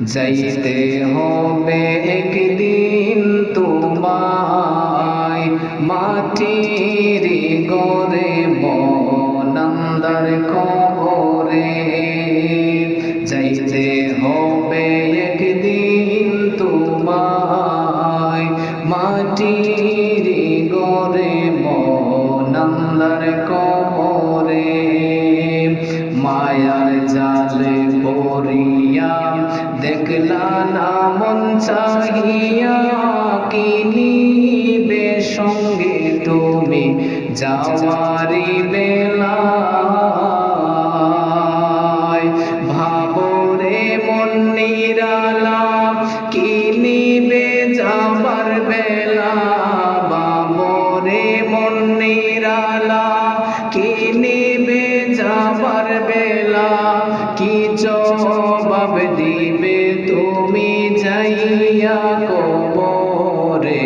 যাইতে হবে একদিন তোমায় মাটির ঘরে মনান্দার কবরে। যাইতে হবে একদিন তোমায় মাটির ঘরে মনান্দার কবরে। মায়ার জালে পড়িয়া দেখলা না মন চাহিয়া, কি নিবে সঙ্গে তুমি যাওয়ারি বেলায়। ভাবরে মন নিরালা, কি নিবে যাবার বেলা। ভাবরে মন নিরালা, কি নিবে যাবার বেলা। কি জবাব দিবে তুমি যাইয়া কবরে,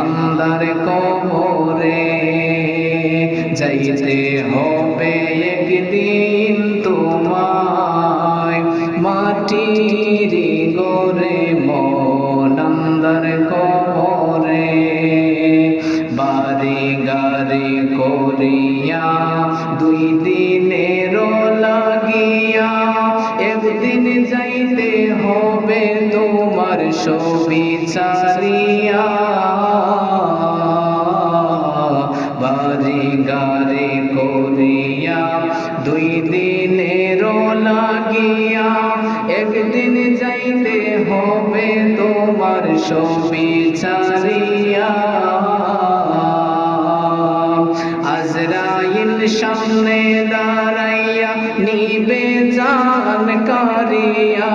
আন্দার কবরে। যাইতে হবে একদিন তোমায় মাটির ঘরে মনান্দার কবরে। বাড়ি গাড়ি করিয়া দুই দিনের লাগিয়া, একদিন যাইতে হবে তোমার সবই ছাড়িয়া। বাড়ি গাড়ি করিয়া দুই দিনের লাগিয়া, একদিন যাইতে হবে তোমার সবই ছাড়িয়া। আজরাইল সামনে দাঁড়াইয়া নিবে জান কারিয়া।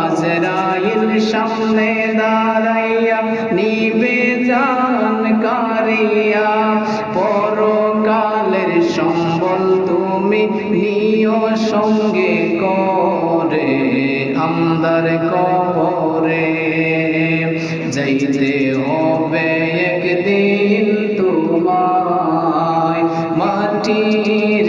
আজরাইল সামনে দাঁড়াইয়া নিবে জান কারিয়া। পরকালের সম্বল তুমি নিও সঙ্গে করে, আন্দার কবরে। যাইতে হবে একদিন তোমায় মাটির